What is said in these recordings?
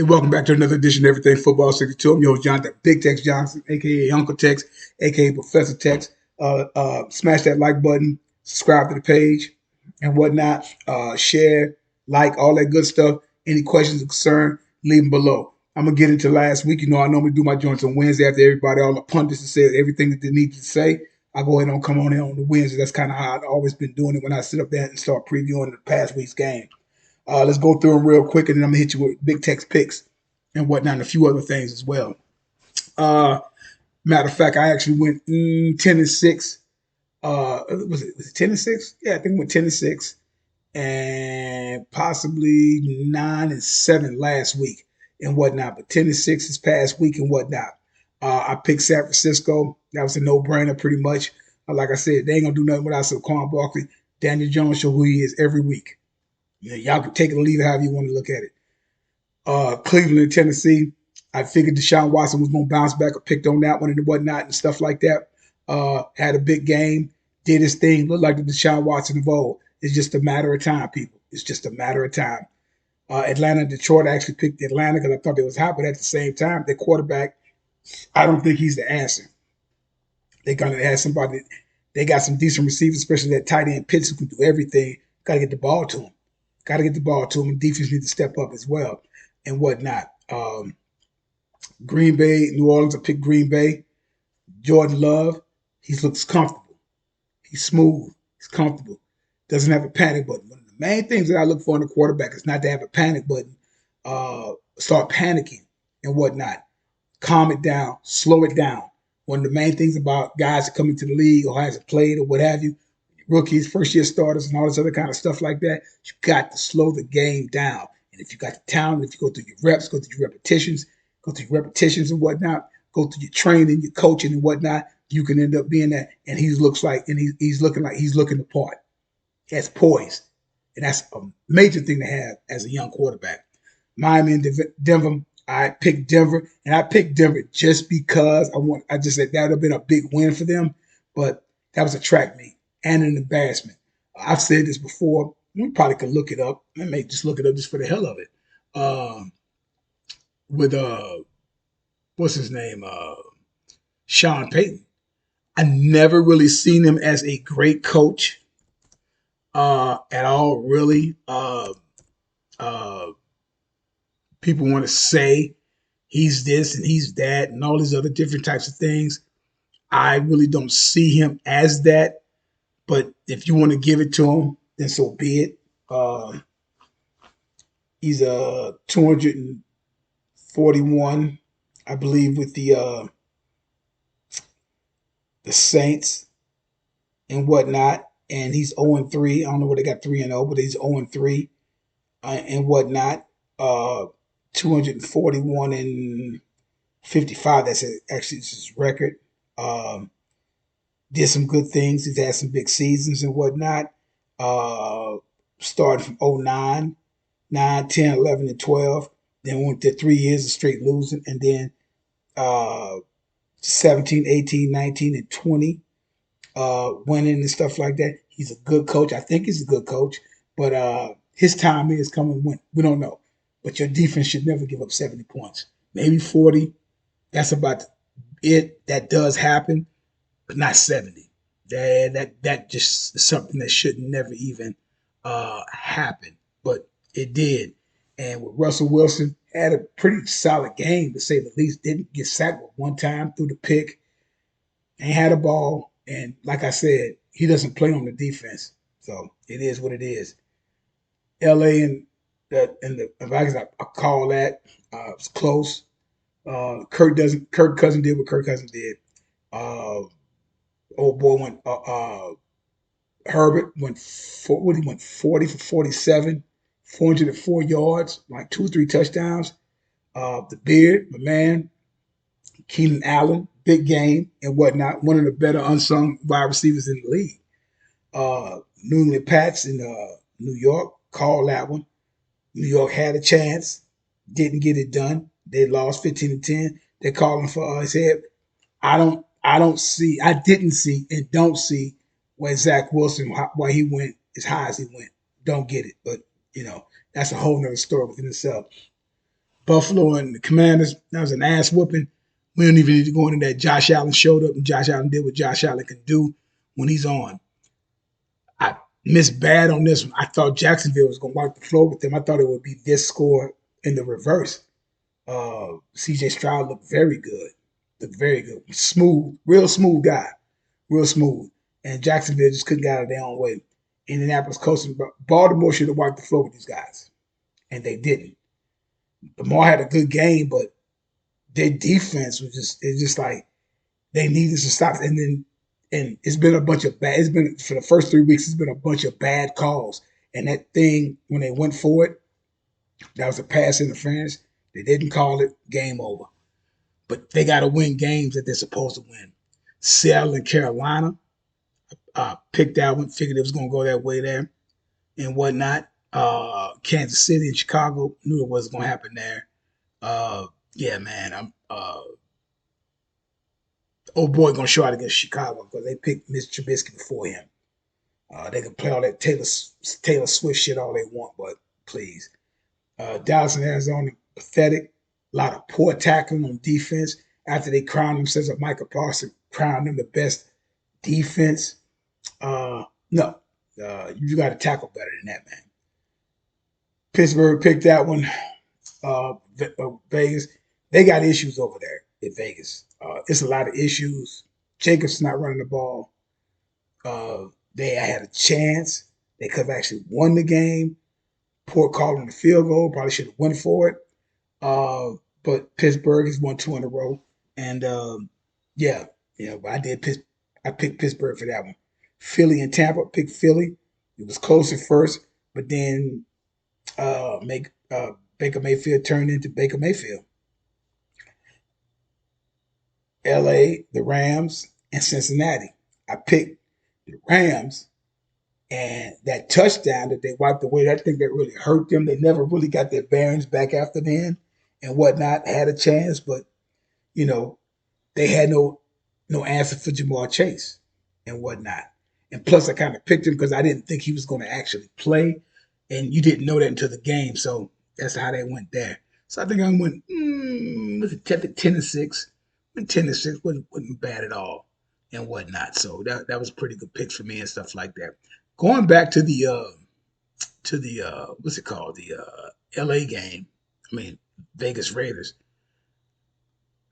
Hey, welcome back to another edition of Everything Football 62. I'm your host, Jonathan BigTex Johnson, aka Uncle Tex, aka Professor Tex. Smash that like button, subscribe to the page, and whatnot. Share, like, all that good stuff. Any questions or concern, leave them below. I'm gonna get into last week. I normally do my joints on Wednesday after everybody, all the pundits, have said everything that they need to say. I go ahead and come on in on the Wednesday. That's kind of how I've always been doing it when I sit up there and start previewing the past week's game. Let's go through them real quick, and then I'm gonna hit you with Big Tex picks and whatnot, and a few other things as well. Uh, Matter of fact, I actually went 10-6. Was it 10-6? Yeah, I think I went 10-6, and possibly 9-7 last week and whatnot. But 10-6 this past week and whatnot. I picked San Francisco. That was a no-brainer, pretty much. Like I said, they ain't gonna do nothing without Saquon Barkley. Daniel Jones show who he is every week. Y'all can take it or leave it however you want to look at it. Cleveland and Tennessee. I figured Deshaun Watson was going to bounce back. I picked on that one and whatnot and stuff like that. Had a big game, did his thing, looked like the Deshaun Watson of old. It's just a matter of time, people. It's just a matter of time. Atlanta and Detroit, I actually picked Atlanta because I thought they was hot, but at the same time, their quarterback, I don't think he's the answer. They're going to have somebody. They got some decent receivers, especially that tight end Pitts who can do everything. Got to get the ball to him. Got to get the ball to him, and defense needs to step up as well and whatnot. Green Bay, New Orleans, I picked Green Bay. Jordan Love, he looks comfortable. He's smooth. He's comfortable. Doesn't have a panic button. One of the main things that I look for in a quarterback is not to have a panic button. Start panicking and whatnot. Calm it down. Slow it down. One of the main things about guys that come into the league or hasn't played or what have you, rookies, first-year starters, and all this other kind of stuff like that, you got to slow the game down. And if you got the talent, if you go through your reps, go through your repetitions and whatnot, go through your training, your coaching and whatnot, you can end up being that. And he's looking like he's looking the part. He has poise. And that's a major thing to have as a young quarterback. Miami and Denver, I picked Denver, and I picked Denver just because I just said that would have been a big win for them, but that was a track meet and an embarrassment. I've said this before. We probably could look it up. I may just look it up just for the hell of it. With what's his name? Sean Payton. I never really seen him as a great coach at all. Really, uh, people want to say he's this and he's that and all these other different types of things. I really don't see him as that. But if you want to give it to him, then so be it. He's a 241, I believe, with the Saints and whatnot. And he's 0-3. I don't know what they got 3-0, but he's 0-3 and whatnot. 241 and 55. That's actually his record. Did some good things. He's had some big seasons and whatnot. Started from 09, 9, 10, 11, and 12. Then went to 3 years of straight losing. And then 17, 18, 19, and 20 winning and stuff like that. He's a good coach. I think he's a good coach. But his time is coming when we don't know. But your defense should never give up 70 points. Maybe 40. That's about it. That does happen, but not 70. That just is something that should never even happen. But it did. And with Russell Wilson, had a pretty solid game, to say the least. Didn't get sacked one time through the pick. Ain't had a ball. And like I said, he doesn't play on the defense. So it is what it is. LA and the Vikings, I call that. It's close. Kirk Cousins did what Kirk Cousins did. Old boy went. Herbert went. He went 40 for 47, 404 yards, like 2 or 3 touchdowns. The Beard, my man, Keenan Allen, big game and whatnot. One of the better unsung wide receivers in the league. New England Pats in New York called that one. New York had a chance, didn't get it done. They lost 15-10. They're calling for his head. I didn't see and don't see why Zach Wilson, why he went as high as he went. Don't get it. But, that's a whole nother story within itself. Buffalo and the Commanders, that was an ass whooping. We don't even need to go into that. Josh Allen showed up and Josh Allen did what Josh Allen can do when he's on. I missed bad on this one. I thought Jacksonville was going to wipe the floor with them. I thought it would be this score in the reverse. CJ Stroud looked very good. Looked very good. Smooth, real smooth guy. Real smooth. And Jacksonville just couldn't get out of their own way. Indianapolis coasting. Baltimore should have wiped the floor with these guys. And they didn't. Lamar had a good game, but their defense was it's just like they needed to stop. And it's been a bunch of bad. It's been for the first 3 weeks. It's been a bunch of bad calls. And that thing when they went for it, that was a pass interference. They didn't call it. Game over. But they got to win games that they're supposed to win. Seattle and Carolina picked that one. Figured it was going to go that way there and whatnot. Kansas City and Chicago knew it wasn't going to happen there. Yeah, man. Old boy gonna show out against Chicago because they picked Mitch Trubisky before him. They can play all that Taylor Swift shit all they want, but please. Dallas and Arizona, pathetic. A lot of poor tackling on defense. After they crowned themselves at Micah Parsons, crowned them the best defense. No, you got to tackle better than that, man. Pittsburgh picked that one. Vegas, they got issues over there in Vegas. It's a lot of issues. Jacobs not running the ball. They had a chance. They could have actually won the game. Poor call on the field goal. Probably should have went for it. But Pittsburgh has won 2 in a row. And but I picked Pittsburgh for that one. Philly and Tampa picked Philly. It was close at first, but then Baker Mayfield turned into Baker Mayfield. LA, the Rams, and Cincinnati. I picked the Rams, and that touchdown that they wiped away, I think that really hurt them. They never really got their bearings back after then and whatnot. Had a chance, but you know, they had no answer for Jamar Chase and whatnot. And plus, I kind of picked him because I didn't think he was going to actually play, and you didn't know that until the game. So that's how they went there. So I think I went 10-6. 10-6 wasn't bad at all and whatnot. So that was a pretty good pick for me and stuff like that. Going back to the what's it called? The LA game. I mean Vegas Raiders.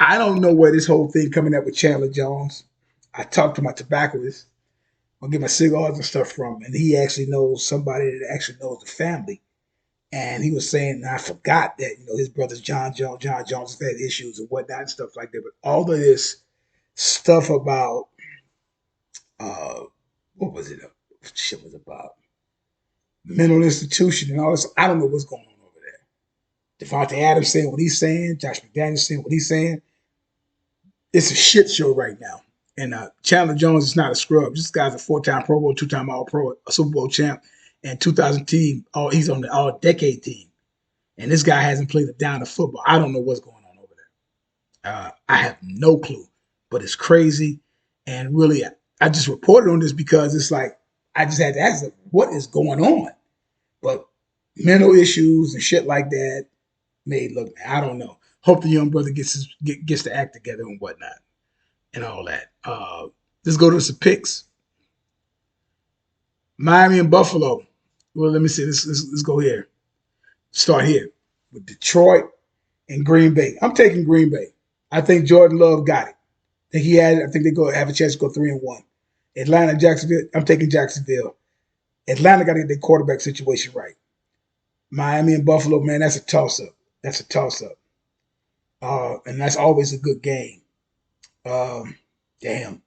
I don't know where this whole thing coming up with Chandler Jones. I talked to my tobacconist. I'll get my cigars and stuff from, and he actually knows somebody that actually knows the family. And he was saying, and I forgot that his brother's John Jones. John Jones has had issues and whatnot and stuff like that. But all of this stuff about what was it? What shit was about mental institution and all this. I don't know what's going on over there. Devontae Adams saying what he's saying. Josh McDaniels saying what he's saying. It's a shit show right now. And Chandler Jones is not a scrub. This guy's a 4-time Pro Bowl, 2-time All-Pro, a Super Bowl champ, and 2000 team. He's on the All-Decade team. And this guy hasn't played a down of football. I don't know what's going on over there. I have no clue, but it's crazy. And really, I just reported on this because it's like I just had to ask them, what is going on? But mental issues and shit like that look, man, I don't know. Hope the young brother gets the act together and whatnot and all that. Let's go to some picks. Miami and Buffalo. Well, let me see. Let's go here. Start here with Detroit and Green Bay. I'm taking Green Bay. I think Jordan Love got it. I think they go have a chance to go 3-1. Atlanta, Jacksonville. I'm taking Jacksonville. Atlanta got to get their quarterback situation right. Miami and Buffalo, man, that's a toss-up. That's a toss-up. And that's always a good game. Damn.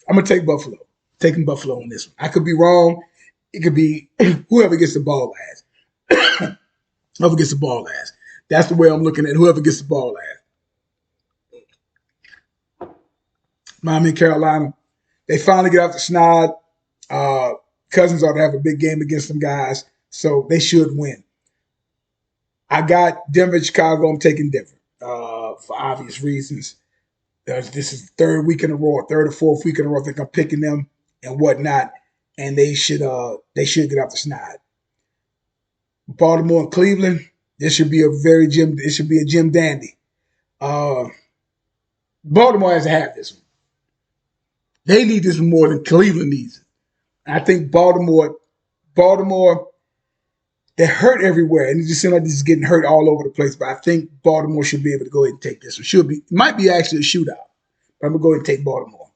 I'm going to take Buffalo. Taking Buffalo on this one. I could be wrong. It could be whoever gets the ball last. Whoever gets the ball last. That's the way I'm looking at it. Whoever gets the ball last. Miami and Carolina. They finally get off the snide. Cousins ought to have a big game against them guys, so they should win. I got Denver, Chicago. I'm taking Denver for obvious reasons. This is the third week in a row, third or fourth week in a row. I think I'm picking them and whatnot. and they should get off the snide. Baltimore and Cleveland, this should be a very Jim. It should be a Jim Dandy. Uh, Baltimore has to have this one. They need this more than Cleveland needs it. I think Baltimore, they're hurt everywhere, and it just seems like this is getting hurt all over the place. But I think Baltimore should be able to go ahead and take this one. Should be, might be actually a shootout. But I'm gonna go ahead and take Baltimore.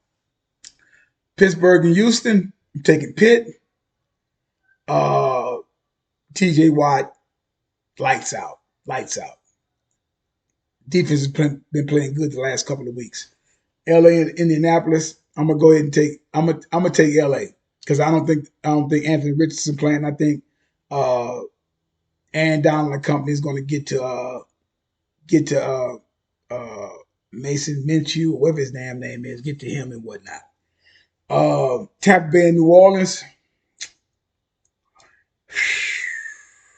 Pittsburgh and Houston, I'm taking Pitt. Uh, T.J. Watt, lights out, lights out. Defense has been playing good the last couple of weeks. L.A. and Indianapolis, I'm gonna go ahead and take. I'm gonna take L.A. because I don't think Anthony Richardson playing. I think Aaron Donald and company is going to get to Mason Minshew, whatever his damn name is, get to him and whatnot. Tampa Bay and New Orleans,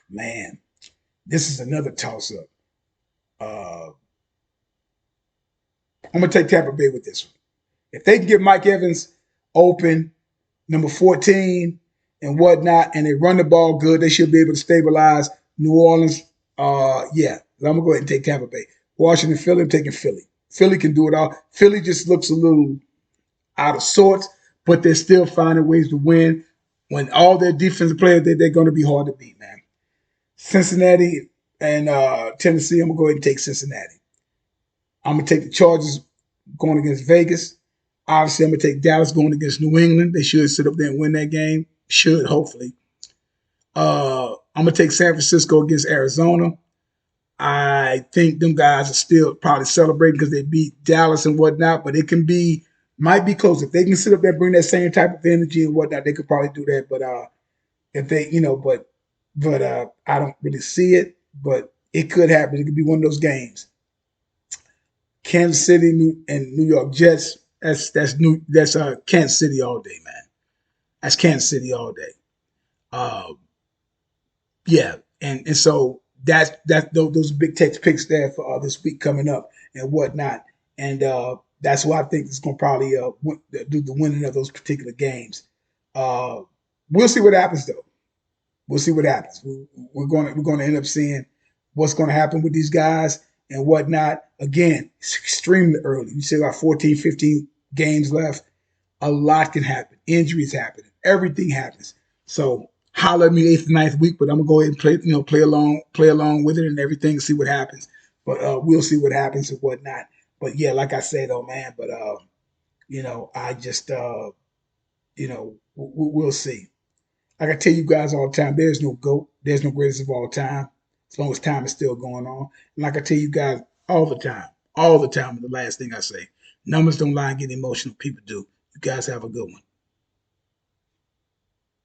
man, this is another toss up. I'm gonna take Tampa Bay with this one. If they can get Mike Evans open, number 14 and whatnot, and they run the ball good, they should be able to stabilize New Orleans. Yeah, I'm gonna go ahead and take Tampa Bay. Washington, Philly, I'm taking Philly. Philly can do it all. Philly just looks a little out of sorts, but they're still finding ways to win. When all their defensive players, they're going to be hard to beat, man. Cincinnati and Tennessee, I'm gonna go ahead and take Cincinnati. I'm gonna take the Chargers going against Vegas. Obviously, I'm gonna take Dallas going against New England. They should sit up there and win that game. Should, hopefully. I'm gonna take San Francisco against Arizona. I think them guys are still probably celebrating because they beat Dallas and whatnot, but it might be close. If they can sit up there and bring that same type of energy and whatnot, they could probably do that. But if they, but I don't really see it. But it could happen. It could be one of those games. Kansas City and New York Jets. That's Kansas City all day, man. That's Kansas City all day. Uh, yeah, and so those BigTex picks there for this week coming up and whatnot, and that's why I think it's going to probably do the winning of those particular games. Uh, we'll see what happens though. We'll see what happens. We're going to end up seeing what's going to happen with these guys and whatnot. Again, it's extremely early. You still got 14, 15 games left. A lot can happen. Injuries happen. Everything happens. So holler at me 8th and 9th week, but I'm gonna go ahead and play along with it and everything, see what happens. But we'll see what happens and whatnot. But yeah, like I said, though, man. But I just we'll see. Like I tell you guys all the time, there's no GOAT, there's no greatest of all time, as long as time is still going on. And like I tell you guys all the time, the last thing I say, numbers don't lie and get emotional. People do. You guys have a good one.